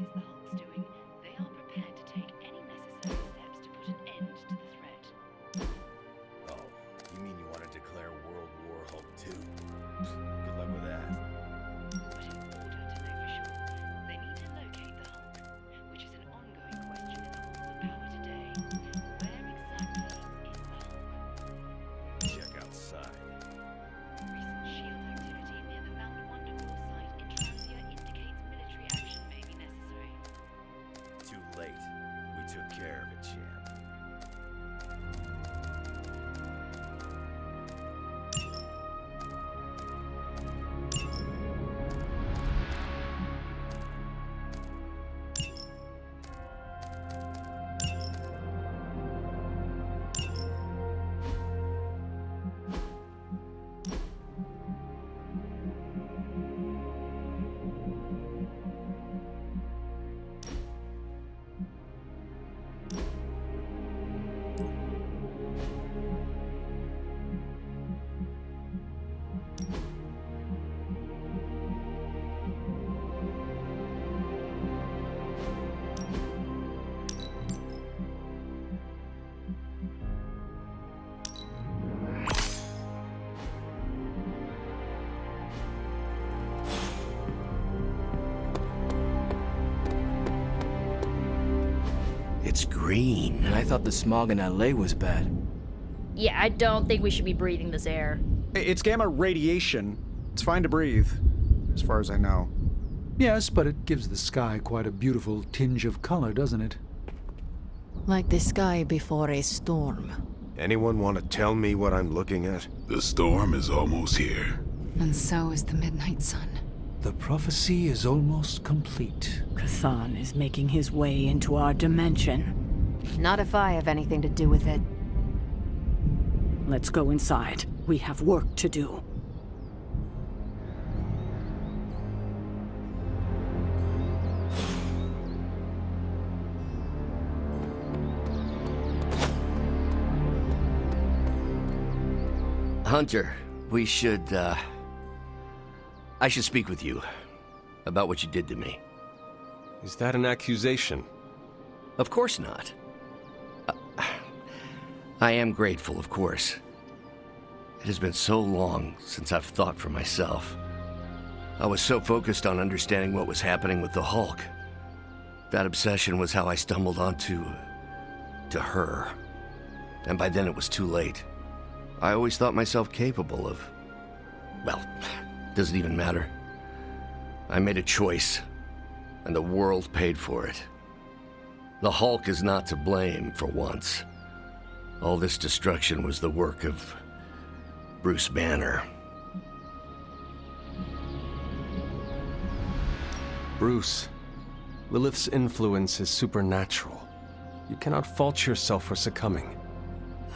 is the Hulk's doing, they are prepared to take any necessary steps to put an end to the threat. Oh, you mean you want to declare World War Hulk 2? Good luck with that. But in order to know for sure, they need to locate the Hulk, which is an ongoing question in the Halls of Power today. Where exactly is the Hulk? Check outside. Recent SHIELD activity near the Mount Wonderful site in Transia indicates military action may be necessary. Too late. We took care of it, champ. It's green. And I thought the smog in LA was bad. Yeah, I don't think we should be breathing this air. It's gamma radiation. It's fine to breathe, as far as I know. Yes, but it gives the sky quite a beautiful tinge of color, doesn't it? Like the sky before a storm. Anyone want to tell me what I'm looking at? The storm is almost here. And so is the midnight sun. The prophecy is almost complete. K'than is making his way into our dimension. Not if I have anything to do with it. Let's go inside. We have work to do. Hunter, we should, I should speak with you about what you did to me. Is that an accusation? Of course not. I am grateful, of course. It has been so long since I've thought for myself. I was so focused on understanding what was happening with the Hulk. That obsession was how I stumbled onto her. And by then it was too late. I always thought myself capable of... well, doesn't even matter. I made a choice, and the world paid for it. The Hulk is not to blame for once. All this destruction was the work of Bruce Banner. Bruce, Lilith's influence is supernatural. You cannot fault yourself for succumbing.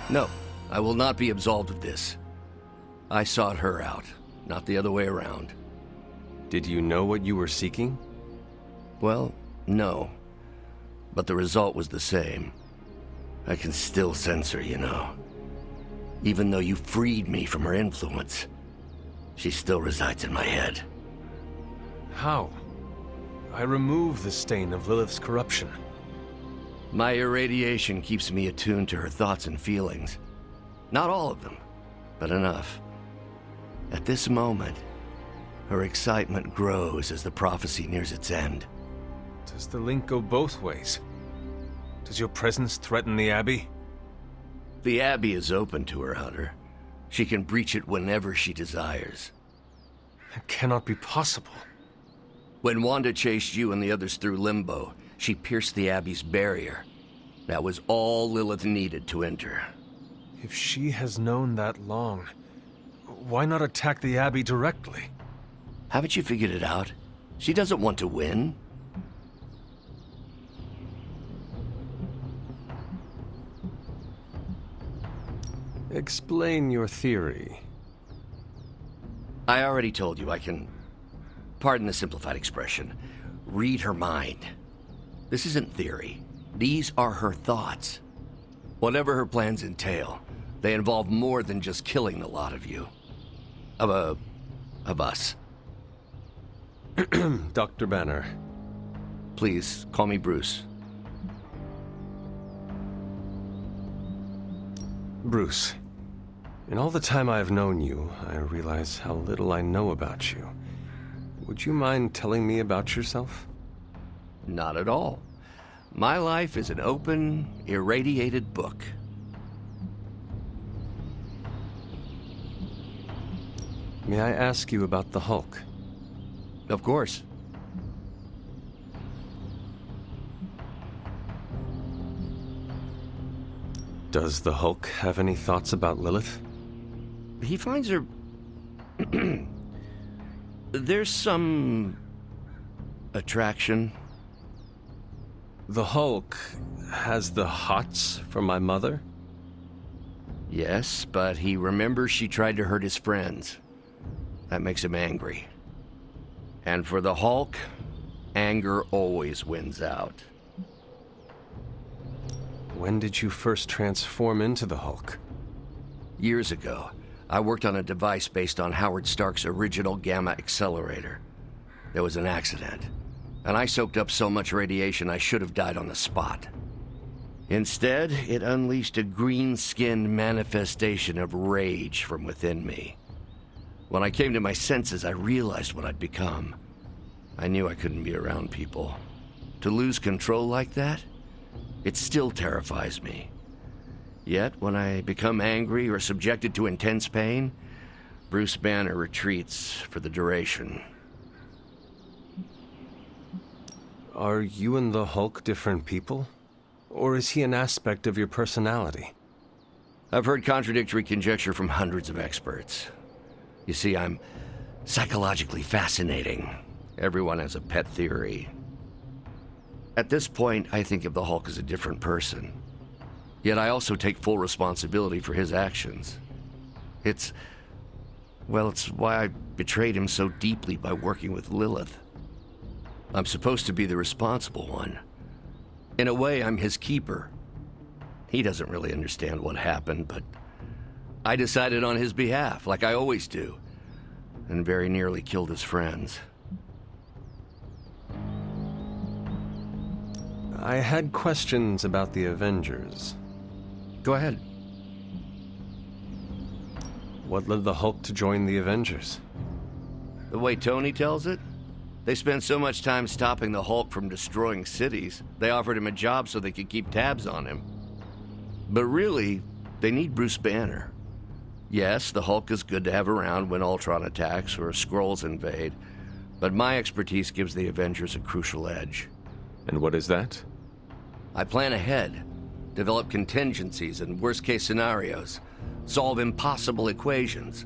No, I will not be absolved of this. I sought her out, not the other way around. Did you know what you were seeking? Well, no. But the result was the same. I can still sense her, you know. Even though you freed me from her influence, she still resides in my head. How? I remove the stain of Lilith's corruption. My irradiation keeps me attuned to her thoughts and feelings. Not all of them, but enough. At this moment, her excitement grows as the prophecy nears its end. Does the link go both ways? Does your presence threaten the Abbey? The Abbey is open to her, Hunter. She can breach it whenever she desires. It cannot be possible. When Wanda chased you and the others through Limbo, she pierced the Abbey's barrier. That was all Lilith needed to enter. If she has known that long, why not attack the Abbey directly? Haven't you figured it out? She doesn't want to win. Explain your theory. I already told you I can, pardon the simplified expression, read her mind. This isn't theory. These are her thoughts. Whatever her plans entail, they involve more than just killing the lot of you. Of us. Dr. Banner, Please, call me Bruce. Bruce, in all the time I have known you, I realize how little I know about you. Would you mind telling me about yourself? Not at all. My life is an open, irradiated book. May I ask you about the Hulk? Of course. Does the Hulk have any thoughts about Lilith? He finds her... There's some... attraction. The Hulk has the hots for my mother? Yes, but he remembers she tried to hurt his friends. That makes him angry. And for the Hulk, anger always wins out. When did you first transform into the Hulk? Years ago, I worked on a device based on Howard Stark's original gamma accelerator. There was an accident, and I soaked up so much radiation I should have died on the spot. Instead, it unleashed a green-skinned manifestation of rage from within me. When I came to my senses, I realized what I'd become. I knew I couldn't be around people. To lose control like that? It still terrifies me. Yet, when I become angry or subjected to intense pain, Bruce Banner retreats for the duration. Are you and the Hulk different people? Or is he an aspect of your personality? I've heard contradictory conjecture from hundreds of experts. You see, I'm psychologically fascinating. Everyone has a pet theory. At this point, I think of the Hulk as a different person. Yet I also take full responsibility for his actions. It's why I betrayed him so deeply by working with Lilith. I'm supposed to be the responsible one. In a way, I'm his keeper. He doesn't really understand what happened, but I decided on his behalf, like I always do, and very nearly killed his friends. I had questions about the Avengers. Go ahead. What led the Hulk to join the Avengers? The way Tony tells it, they spent so much time stopping the Hulk from destroying cities, they offered him a job so they could keep tabs on him. But really, they need Bruce Banner. Yes, the Hulk is good to have around when Ultron attacks or Skrulls invade, but my expertise gives the Avengers a crucial edge. And what is that? I plan ahead, develop contingencies and worst-case scenarios, solve impossible equations.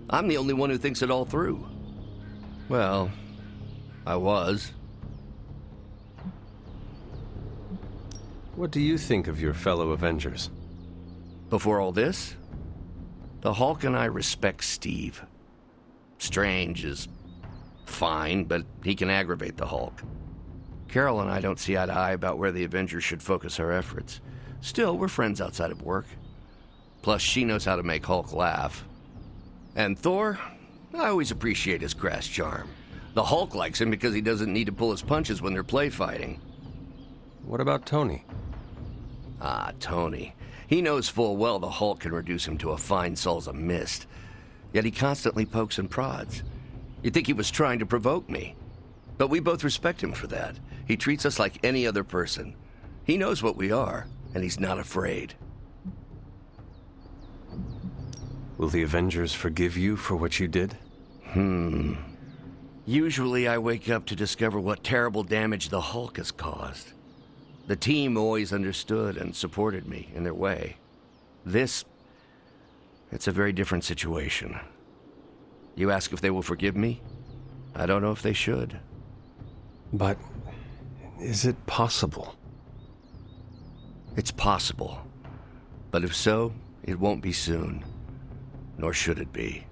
I'm the only one who thinks it all through. Well, I was. What do you think of your fellow Avengers? Before all this, the Hulk and I respect Steve. Strange is fine, but he can aggravate the Hulk. Carol and I don't see eye to eye about where the Avengers should focus our efforts. Still, we're friends outside of work. Plus, she knows how to make Hulk laugh. And Thor, I always appreciate his crass charm. The Hulk likes him because he doesn't need to pull his punches when they're play fighting. What about Tony? Ah, Tony. He knows full well the Hulk can reduce him to a fine souls of mist. Yet he constantly pokes and prods. You'd think he was trying to provoke me. But we both respect him for that. He treats us like any other person. He knows what we are, and he's not afraid. Will the Avengers forgive you for what you did? Usually I wake up to discover what terrible damage the Hulk has caused. The team always understood and supported me in their way. It's a very different situation. You ask if they will forgive me? I don't know if they should. But is it possible? It's possible. But if so, it won't be soon. Nor should it be.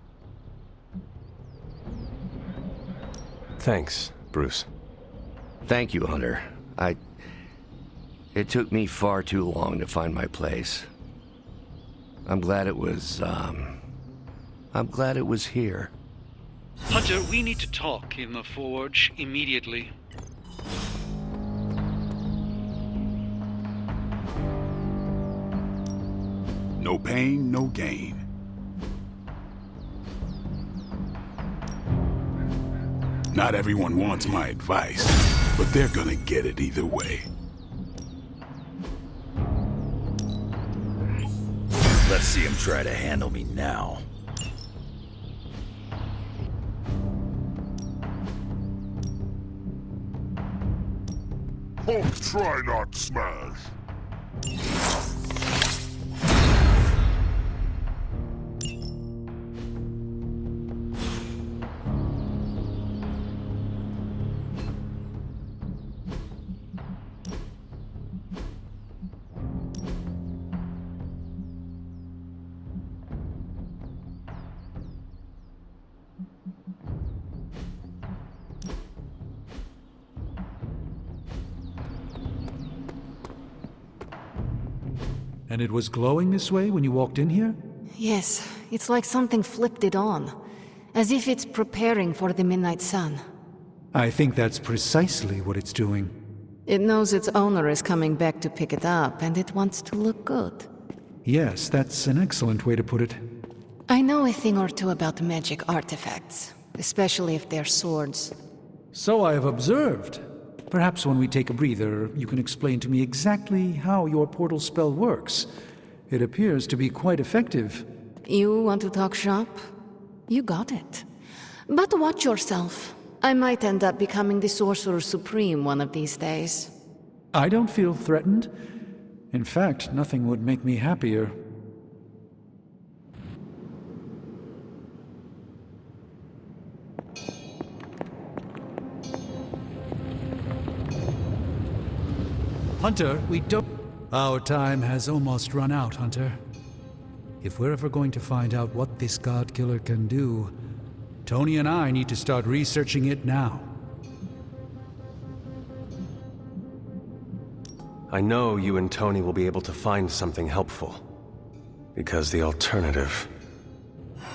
Thanks, Bruce. Thank you, Hunter. It took me far too long to find my place. I'm glad it was here. Hunter, we need to talk in the Forge immediately. No pain, no gain. Not everyone wants my advice, but they're gonna get it either way. Let's see him try to handle me now. Hulk, try not smash. And it was glowing this way when you walked in here? Yes, it's like something flipped it on. As if it's preparing for the midnight sun. I think that's precisely what it's doing. It knows its owner is coming back to pick it up, and it wants to look good. Yes, that's an excellent way to put it. I know a thing or two about magic artifacts, especially if they're swords. So I have observed. Perhaps when we take a breather, you can explain to me exactly how your portal spell works. It appears to be quite effective. You want to talk shop? You got it. But watch yourself. I might end up becoming the Sorcerer Supreme one of these days. I don't feel threatened. In fact, nothing would make me happier. Hunter, we don't... Our time has almost run out, Hunter. If we're ever going to find out what this God Killer can do, Tony and I need to start researching it now. I know you and Tony will be able to find something helpful. Because the alternative...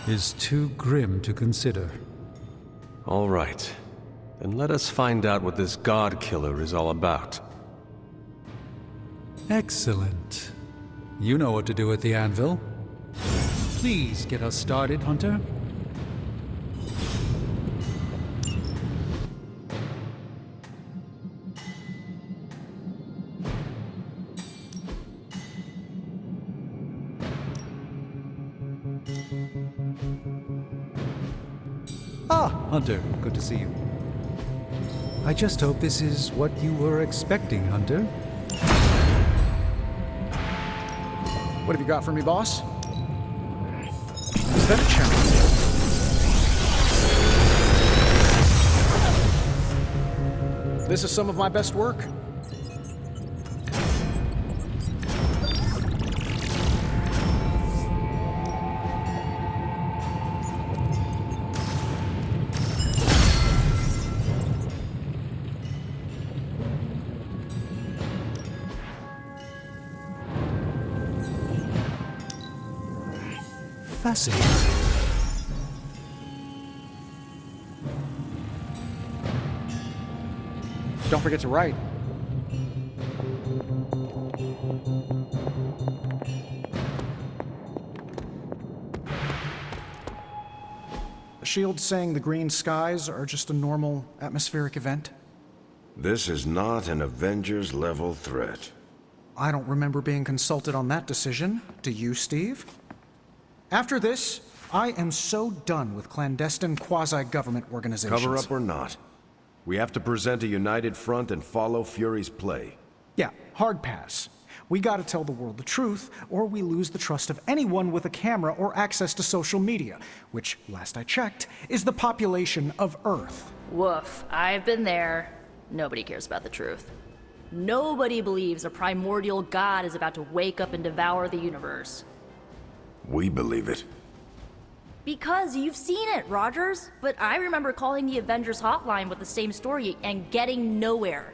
is too grim to consider. All right. Then let us find out what this God Killer is all about. Excellent. You know what to do at the anvil. Please get us started, Hunter. Ah, Hunter, good to see you. I just hope this is what you were expecting, Hunter. What have you got for me, boss? Is that a challenge? This is some of my best work. Fascinating. Don't forget to write. The shield's saying the green skies are just a normal atmospheric event. This is not an Avengers-level threat. I don't remember being consulted on that decision. Do you, Steve? After this, I am so done with clandestine quasi-government organizations. Cover up or not, we have to present a united front and follow Fury's play. Yeah, hard pass. We gotta tell the world the truth, or we lose the trust of anyone with a camera or access to social media, which, last I checked, is the population of Earth. Woof, I've been there. Nobody cares about the truth. Nobody believes a primordial god is about to wake up and devour the universe. We believe it. Because you've seen it, Rogers. But I remember calling the Avengers hotline with the same story and getting nowhere.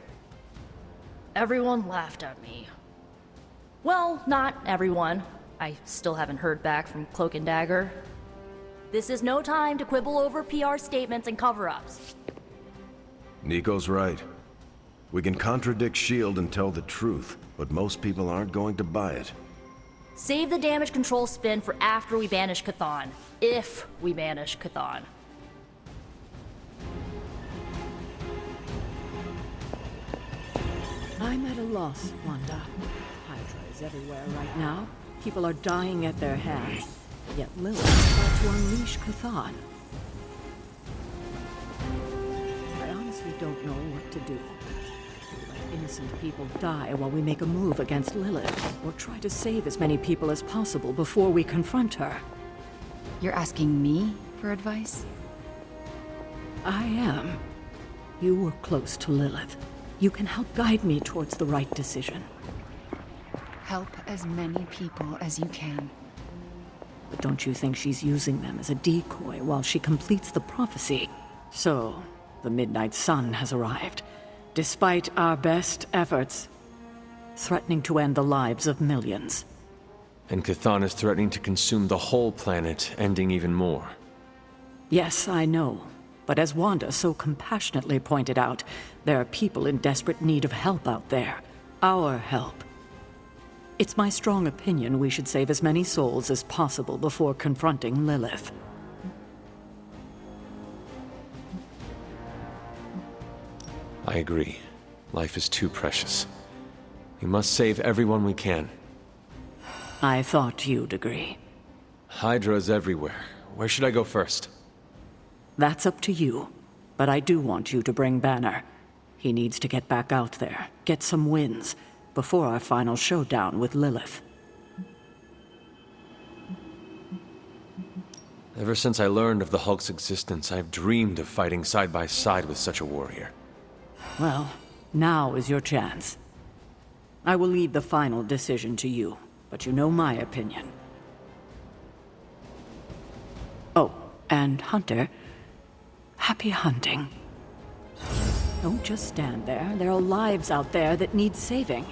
Everyone laughed at me. Well, not everyone. I still haven't heard back from Cloak and Dagger. This is no time to quibble over PR statements and cover-ups. Nico's right. We can contradict S.H.I.E.L.D. and tell the truth, but most people aren't going to buy it. Save the damage control spin for after we banish Chthon. If we banish Chthon. I'm at a loss, Wanda. Hydra is everywhere right now. People are dying at their hands. Yet Lilith is about to unleash Chthon. I honestly don't know what to do. Do we let innocent people die while we make a move against Lilith? Or try to save as many people as possible before we confront her? You're asking me for advice? I am. You were close to Lilith. You can help guide me towards the right decision. Help as many people as you can. But don't you think she's using them as a decoy while she completes the prophecy? So, the Midnight Sun has arrived, despite our best efforts, threatening to end the lives of millions. And Chthon is threatening to consume the whole planet, ending even more. Yes, I know. But as Wanda so compassionately pointed out, there are people in desperate need of help out there. Our help. It's my strong opinion we should save as many souls as possible before confronting Lilith. I agree. Life is too precious. We must save everyone we can. I thought you'd agree. Hydra's everywhere. Where should I go first? That's up to you. But I do want you to bring Banner. He needs to get back out there, get some wins, before our final showdown with Lilith. Ever since I learned of the Hulk's existence, I've dreamed of fighting side by side with such a warrior. Well, now is your chance. I will leave the final decision to you, but you know my opinion. Oh, and Hunter, happy hunting. Don't just stand there. There are lives out there that need saving.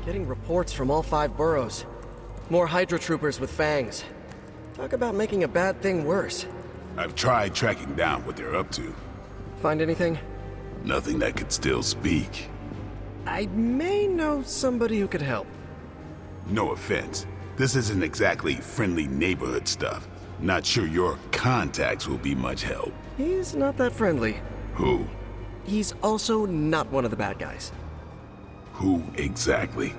Getting reports from all 5 boroughs. More Hydra troopers with fangs. Talk about making a bad thing worse. I've tried tracking down what they're up to. Find anything? Nothing that could still speak. I may know somebody who could help. No offense. This isn't exactly friendly neighborhood stuff. Not sure your contacts will be much help. He's not that friendly. Who? He's also not one of the bad guys. Who exactly?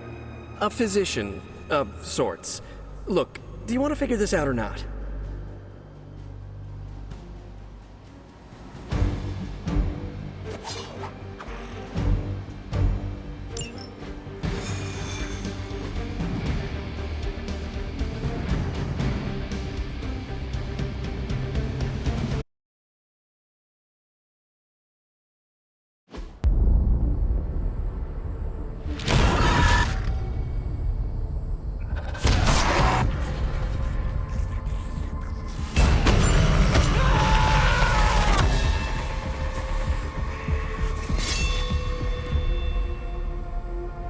A physician of sorts. Look, do you want to figure this out or not?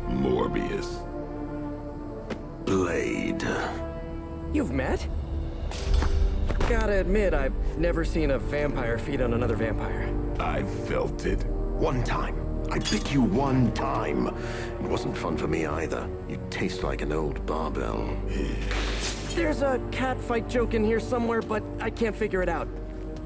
Morbius. Blade. You've met? Gotta admit, I've never seen a vampire feed on another vampire. I felt it. One time. I bit you one time. It wasn't fun for me either. You taste like an old barbell. There's a cat fight joke in here somewhere, but I can't figure it out.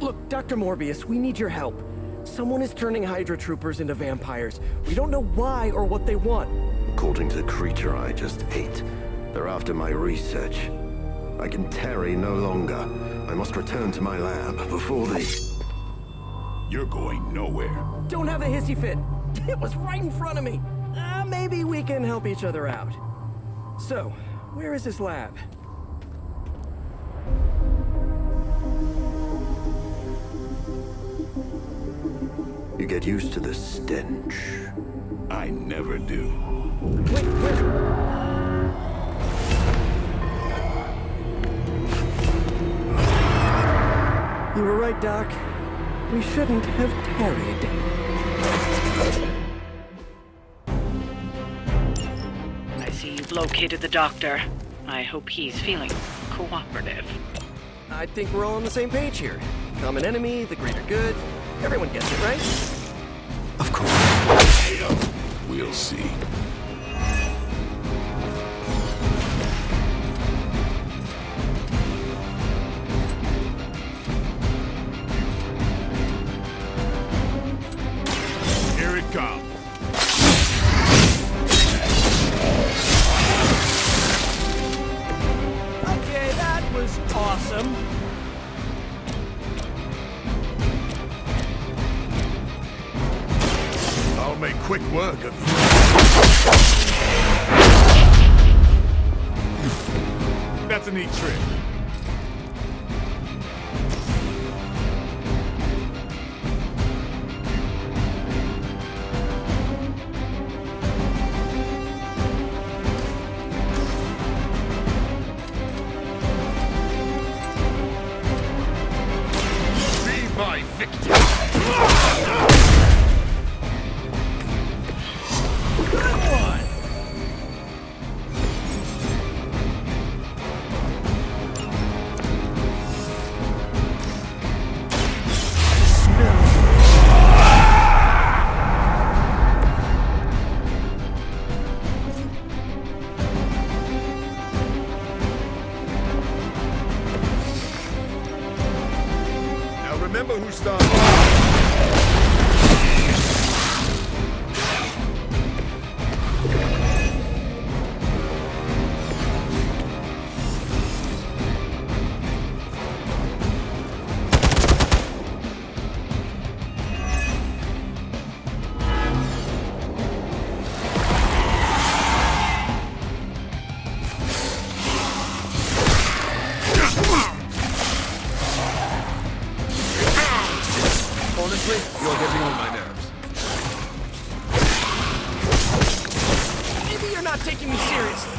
Look, Dr. Morbius, we need your help. Someone is turning Hydra troopers into vampires. We don't know why or what they want. According to the creature I just ate, they're after my research. I can tarry no longer. I must return to my lab before they... You're going nowhere. Don't have a hissy fit. It was right in front of me. Maybe we can help each other out. So, where is this lab? You get used to the stench. I never do. Wait, where? You were right, Doc. We shouldn't have tarried. I see you've located the doctor. I hope he's feeling cooperative. I think we're all on the same page here. Common enemy, the greater good. Everyone gets it, right? Of course. We'll see. Here it comes. Okay, that was awesome. I'll make quick work of you. That's a neat trick. Be my victim. Now remember who started. Honestly, you're getting on my nerves. Maybe you're not taking me seriously.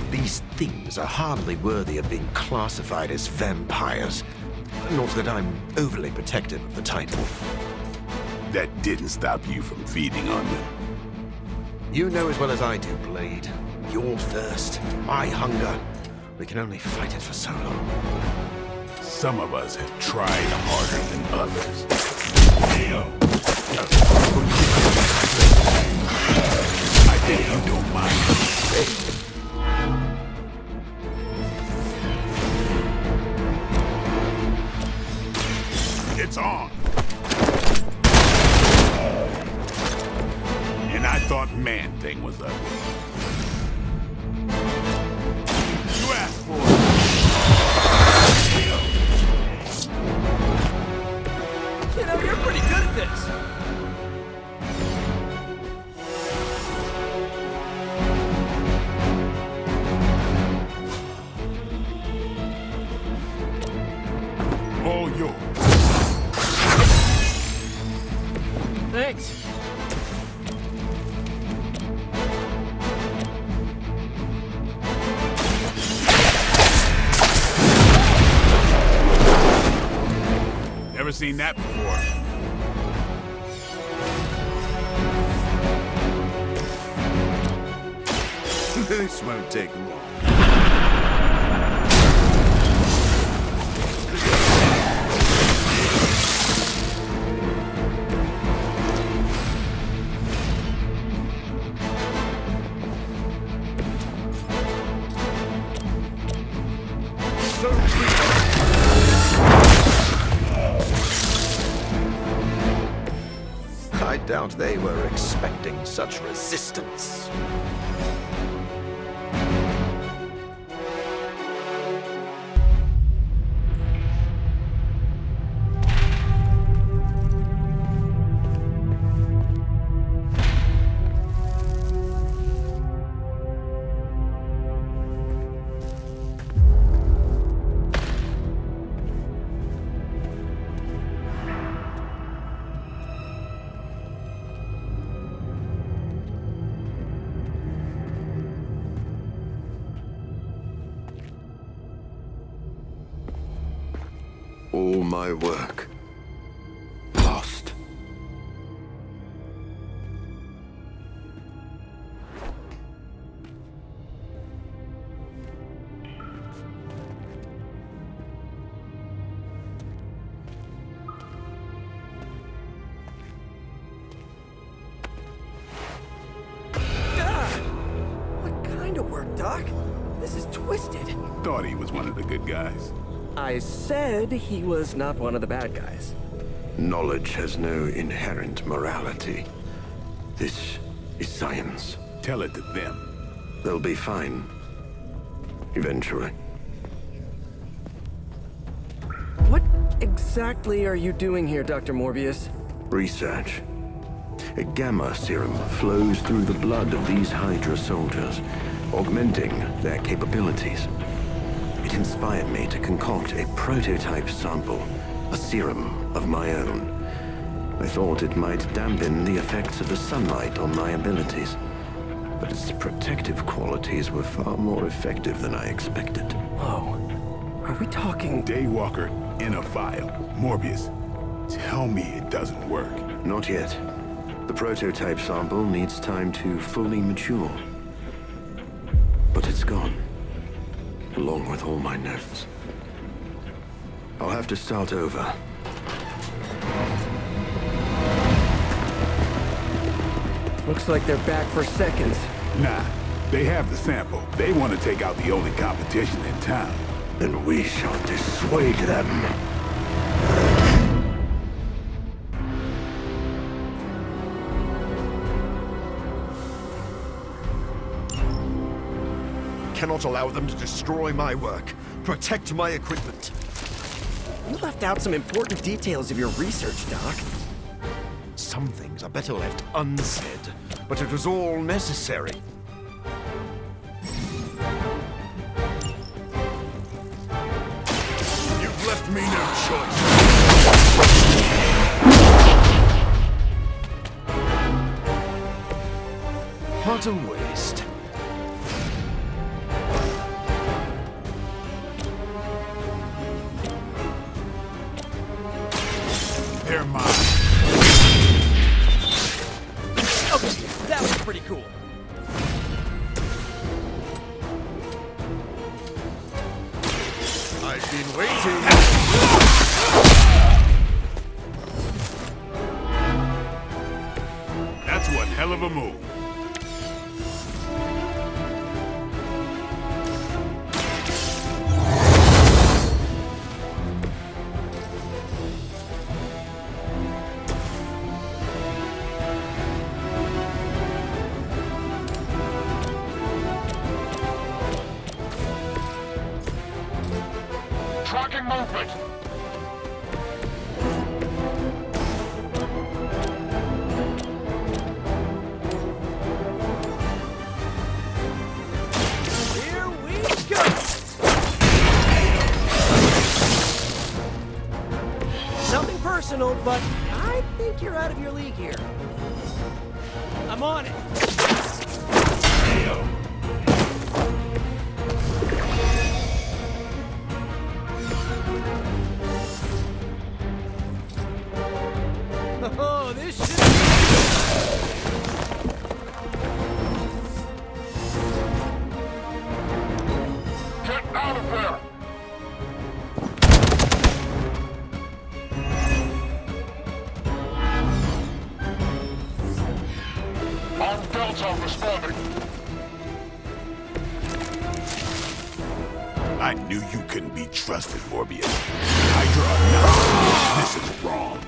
These things are hardly worthy of being classified as vampires. Not that I'm overly protective of the title. That didn't stop you from feeding on them. You know as well as I do, Blade. Your thirst, my hunger. We can only fight it for so long. Some of us have tried harder than others. I think you don't mind. It's on. And I thought Man-Thing was ugly. You asked for it. You know, you're pretty good at this. All yours. Thanks. Never seen that before. This won't take long. I doubt they were expecting such resistance. All my work lost. What kind of work, Doc? This is twisted. Thought he was one of the good guys. I said he was not one of the bad guys. Knowledge has no inherent morality. This is science. Tell it to them. They'll be fine. Eventually. What exactly are you doing here, Dr. Morbius? Research. A gamma serum flows through the blood of these Hydra soldiers, augmenting their capabilities. It inspired me to concoct a prototype sample, a serum of my own. I thought it might dampen the effects of the sunlight on my abilities, but its protective qualities were far more effective than I expected. Whoa. Are we talking... Daywalker in a vial. Morbius, tell me it doesn't work. Not yet. The prototype sample needs time to fully mature. But it's gone, along with all my notes. I'll have to start over. Looks like they're back for seconds. Nah, they have the sample. They want to take out the only competition in town. Then we shall dissuade them. Cannot allow them to destroy my work. Protect my equipment. You left out some important details of your research, Doc. Some things are better left unsaid, but it was all necessary. You've left me no choice. What a waste. They're mine. Okay, that was pretty cool. I've been waiting. That's one hell of a move. Tracking movement. Here we go! Nothing personal, but I think you're out of your league here. I'm on it. Oh, this should Get out of there. On Delta responding. I knew you couldn't be trusted, Morbius. Hydra or not, this is wrong.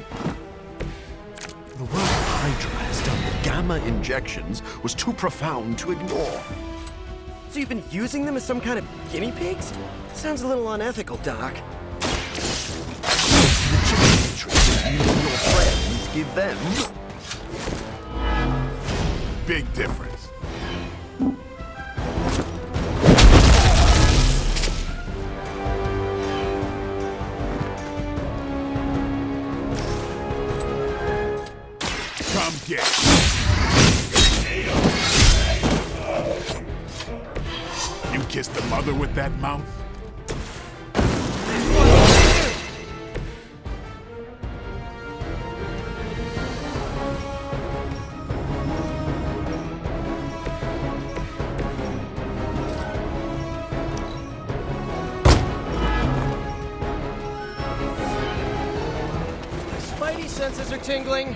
The work Hydra has done with gamma injections was too profound to ignore. So you've been using them as some kind of guinea pigs? Sounds a little unethical, Doc. It's legitimate treatment you and your friends give them. Big difference. Come get it. You kissed the mother with that mouth? senses are tingling.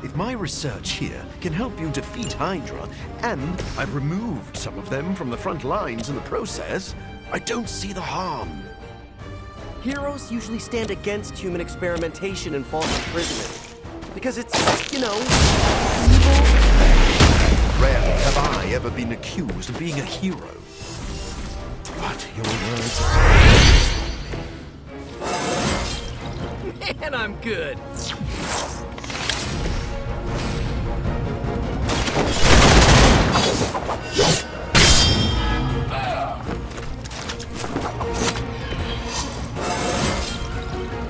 If my research here can help you defeat Hydra, and I've removed some of them from the front lines in the process, I don't see the harm. Heroes usually stand against human experimentation and false imprisonment. Because it's, you know, evil. Rarely have I ever been accused of being a hero. But your words are... Man, I'm good.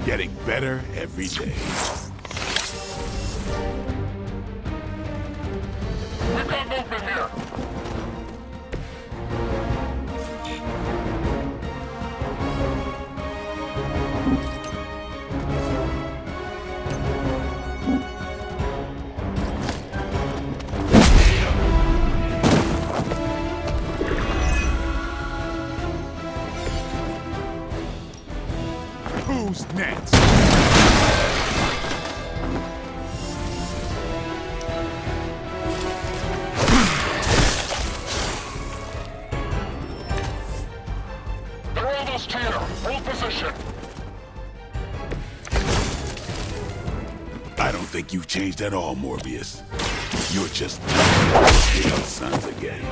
Getting better every day. We've got movement here. Who's next? They're almost here. Hold position. I don't think you've changed at all, Morbius. You're just Hell Sons again.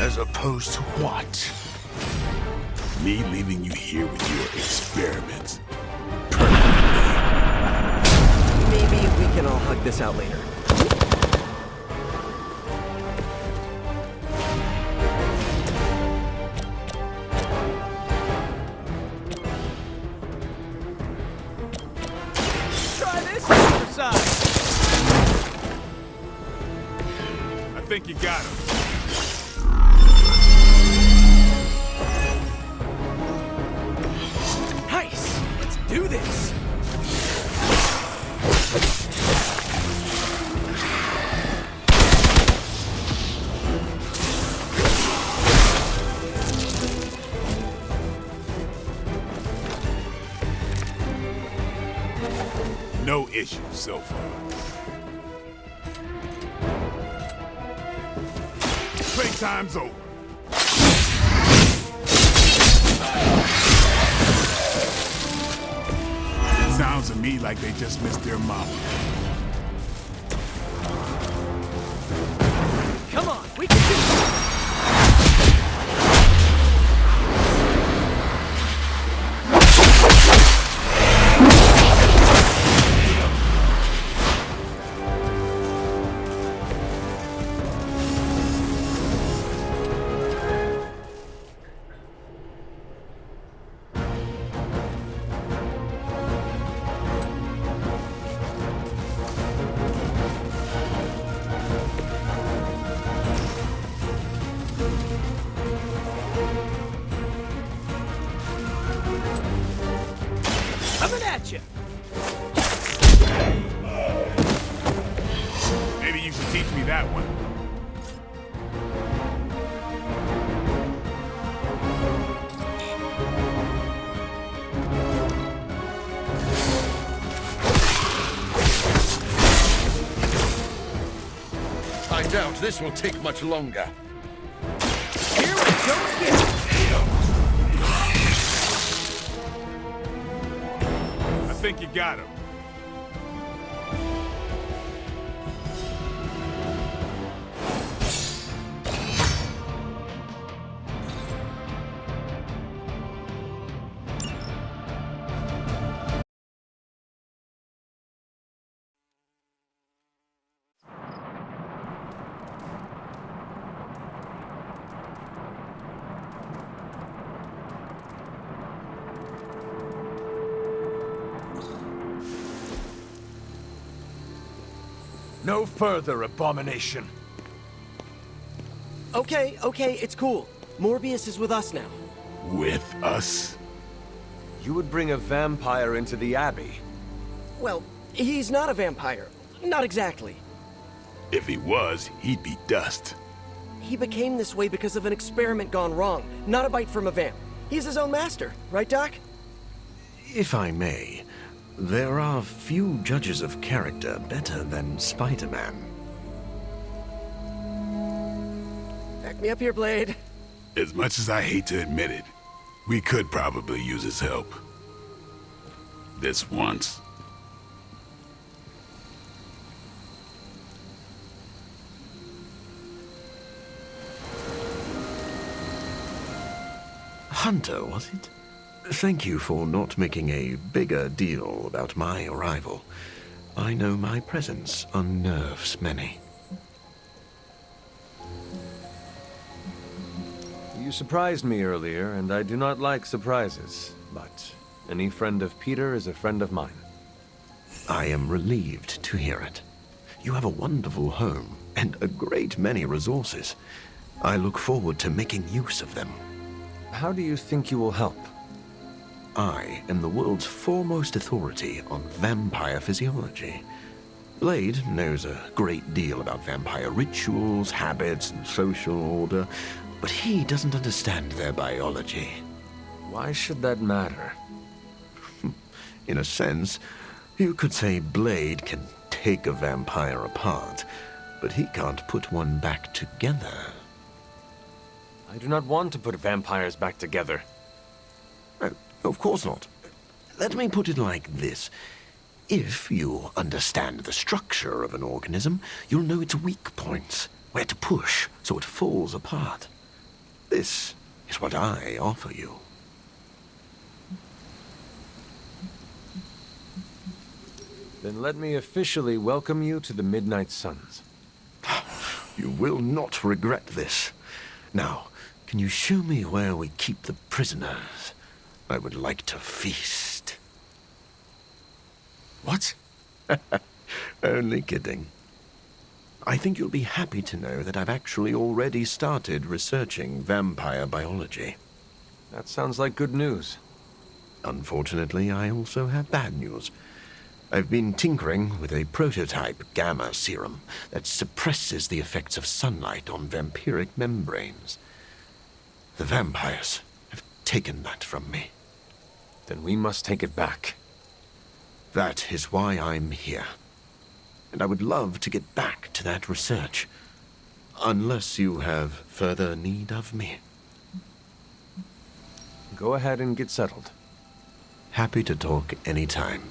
As opposed to what? Me leaving you here with your experiments. Maybe we can all hug this out later. Try this exercise. I think you got him. Nice. Let's do this. No issues so far. Playtime's over. Sounds to me like they just missed their mama. Come on, we can do it. Coming at you. Maybe you should teach me that one. I doubt this will take much longer. Here we go again. I think you got him. No further abomination. Okay, it's cool. Morbius is with us now. With us? You would bring a vampire into the Abbey. Well, he's not a vampire. Not exactly. If he was, he'd be dust. He became this way because of an experiment gone wrong, not a bite from a vamp. He's his own master, right, Doc? If I may, there are few judges of character better than Spider-Man. Back me up here, Blade. As much as I hate to admit it, we could probably use his help. This once. Hunter, was it? Thank you for not making a bigger deal about my arrival. I know my presence unnerves many. You surprised me earlier, and I do not like surprises, but any friend of Peter is a friend of mine. I am relieved to hear it. You have a wonderful home and a great many resources. I look forward to making use of them. How do you think you will help? I am the world's foremost authority on vampire physiology. Blade knows a great deal about vampire rituals, habits, and social order, but he doesn't understand their biology. Why should that matter? In a sense, you could say Blade can take a vampire apart, but he can't put one back together. I do not want to put vampires back together. Of course not. Let me put it like this. If you understand the structure of an organism, you'll know its weak points, where to push so it falls apart. This is what I offer you. Then let me officially welcome you to the Midnight Suns. You will not regret this. Now, can you show me where we keep the prisoners? I would like to feast. What? Only kidding. I think you'll be happy to know that I've actually already started researching vampire biology. That sounds like good news. Unfortunately, I also have bad news. I've been tinkering with a prototype gamma serum that suppresses the effects of sunlight on vampiric membranes. The vampires have taken that from me. Then we must take it back. That is why I'm here. And I would love to get back to that research. Unless you have further need of me. Go ahead and get settled. Happy to talk anytime.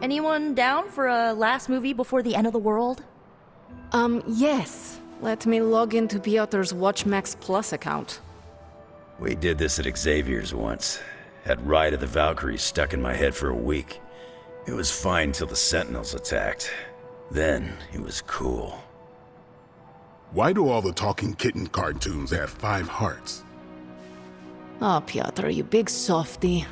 Anyone down for a last movie before the end of the world? Yes. Let me log into Piotr's WatchMax Plus account. We did this at Xavier's once. Had Ride of the Valkyries stuck in my head for a week. It was fine till the Sentinels attacked. Then it was cool. Why do all the talking kitten cartoons have 5 hearts? Oh, Piotr, you big softy.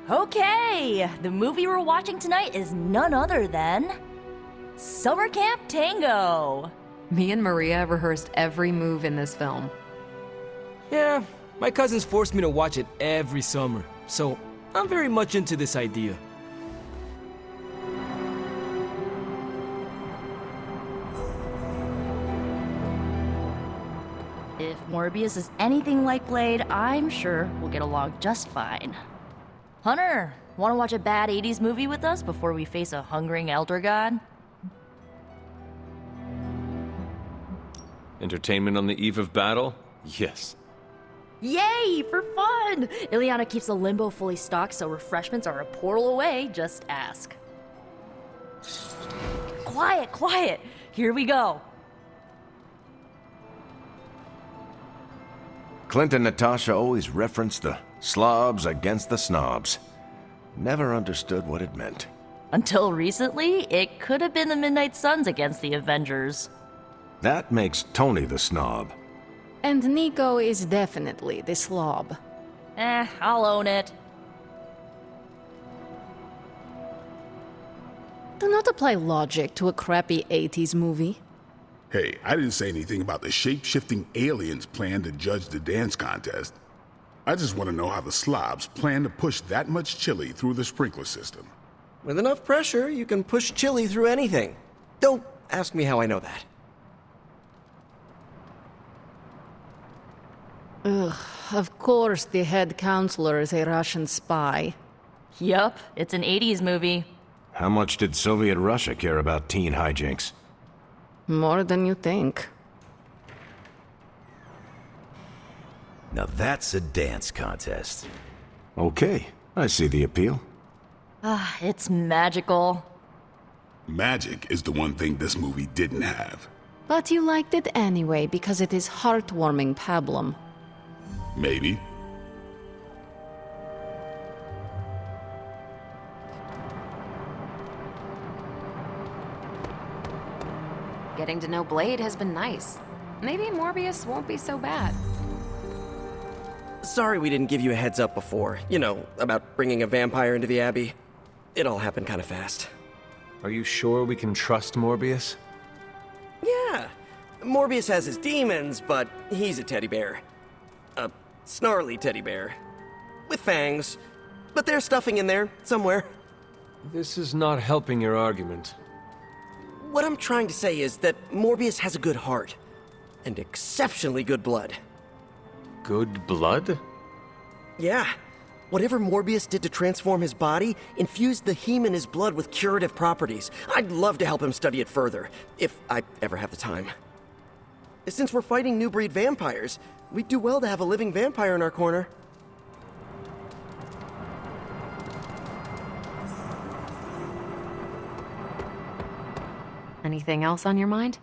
Okay, the movie we're watching tonight is none other than Summer Camp Tango. Me and Maria rehearsed every move in this film. Yeah, my cousins forced me to watch it every summer, so I'm very much into this idea. If Morbius is anything like Blade, I'm sure we'll get along just fine. Hunter, want to watch a bad 80s movie with us before we face a hungering elder god? Entertainment on the eve of battle? Yes. Yay, for fun! Ileana keeps the limbo fully stocked, so refreshments are a portal away, just ask. Quiet, quiet! Here we go. Clint and Natasha always referenced the slobs against the snobs. Never understood what it meant. Until recently, it could have been the Midnight Suns against the Avengers. That makes Tony the snob. And Nico is definitely the slob. I'll own it. Do not apply logic to a crappy 80s movie. Hey, I didn't say anything about the shape-shifting aliens plan to judge the dance contest. I just want to know how the slobs plan to push that much chili through the sprinkler system. With enough pressure, you can push chili through anything. Don't ask me how I know that. Ugh, of course the head counselor is a Russian spy. Yup, it's an 80s movie. How much did Soviet Russia care about teen hijinks? More than you think. Now that's a dance contest. Okay, I see the appeal. Ah, it's magical. Magic is the one thing this movie didn't have. But you liked it anyway because it is heartwarming pablum. Maybe. Getting to know Blade has been nice. Maybe Morbius won't be so bad. Sorry we didn't give you a heads up before. You know, about bringing a vampire into the Abbey. It all happened kind of fast. Are you sure we can trust Morbius? Yeah. Morbius has his demons, but he's a teddy bear. A snarly teddy bear. With fangs. But there's stuffing in there, somewhere. This is not helping your argument. What I'm trying to say is that Morbius has a good heart. And exceptionally good blood. Good blood? Yeah. Whatever Morbius did to transform his body infused the heme in his blood with curative properties. I'd love to help him study it further, if I ever have the time. Since we're fighting new breed vampires, we'd do well to have a living vampire in our corner. Anything else on your mind?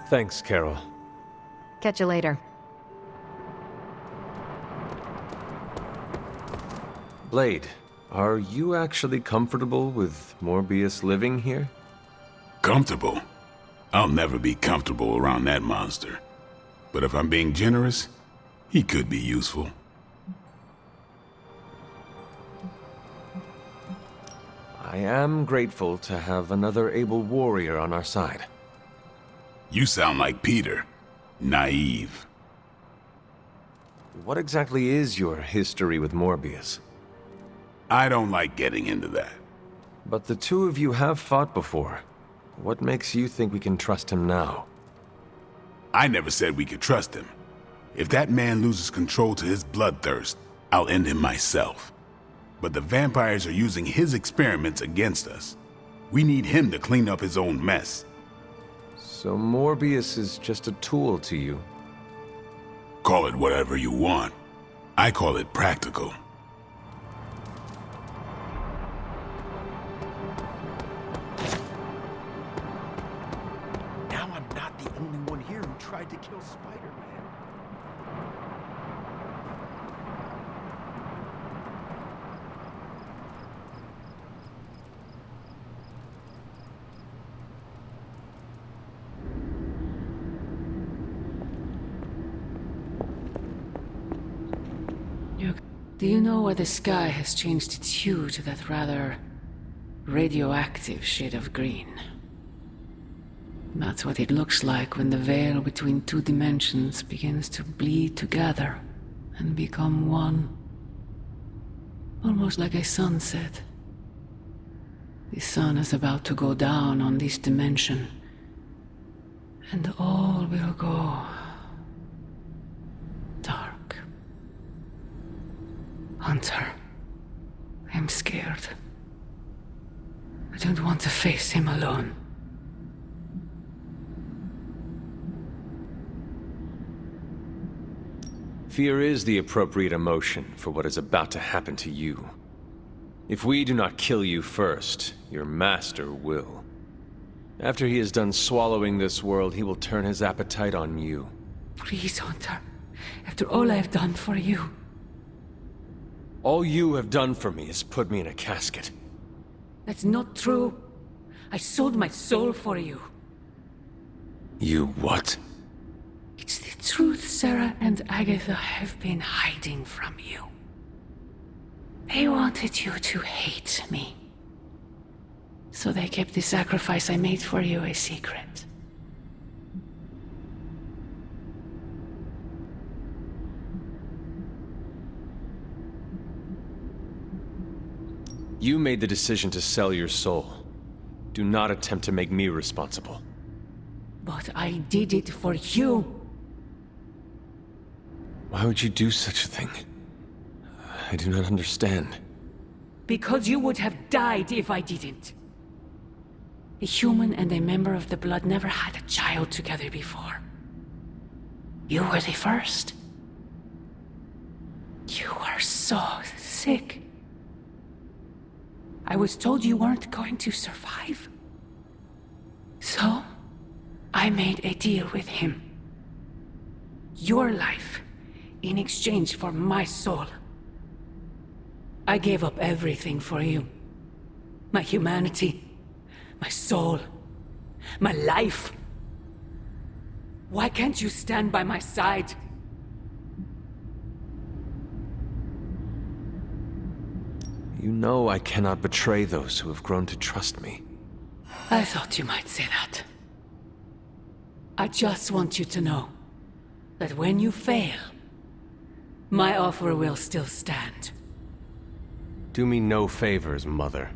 Thanks, Carol. Catch you later. Blade, are you actually comfortable with Morbius living here? Comfortable? I'll never be comfortable around that monster. But if I'm being generous, he could be useful. I am grateful to have another able warrior on our side. You sound like Peter. Naive. What exactly is your history with Morbius? I don't like getting into that. But the two of you have fought before. What makes you think we can trust him now? I never said we could trust him. If that man loses control to his bloodthirst, I'll end him myself. But the vampires are using his experiments against us. We need him to clean up his own mess. So Morbius is just a tool to you? Call it whatever you want. I call it practical. Now I'm not the only one here who tried to kill Spider-Man. Do you know why the sky has changed its hue to that rather radioactive shade of green? That's what it looks like when the veil between two dimensions begins to bleed together and become one. Almost like a sunset. The sun is about to go down on this dimension, and all will go dark. Hunter, I'm scared. I don't want to face him alone. Fear is the appropriate emotion for what is about to happen to you. If we do not kill you first, your master will. After he is done swallowing this world, he will turn his appetite on you. Please, Hunter. After all I've done for you. All you have done for me is put me in a casket. That's not true. I sold my soul for you. You what? It's the truth Sarah and Agatha have been hiding from you. They wanted you to hate me. So they kept the sacrifice I made for you a secret. You made the decision to sell your soul. Do not attempt to make me responsible. But I did it for you. Why would you do such a thing? I do not understand. Because you would have died if I didn't. A human and a member of the Blood never had a child together before. You were the first. You were so sick. I was told you weren't going to survive. So, I made a deal with him. Your life, in exchange for my soul. I gave up everything for you. My humanity, my soul, my life. Why can't you stand by my side? You know I cannot betray those who have grown to trust me. I thought you might say that. I just want you to know that when you fail, my offer will still stand. Do me no favors, Mother.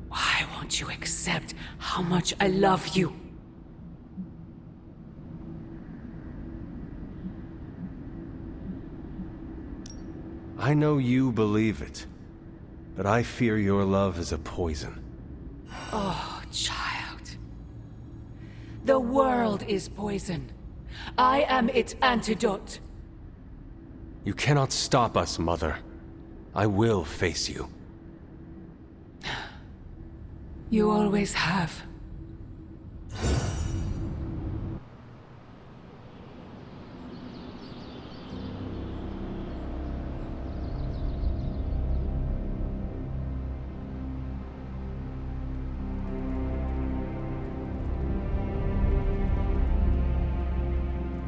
Why won't you accept how much I love you? I know you believe it, but I fear your love is a poison. Oh, child. The world is poison. I am its antidote. You cannot stop us, Mother. I will face you. You always have.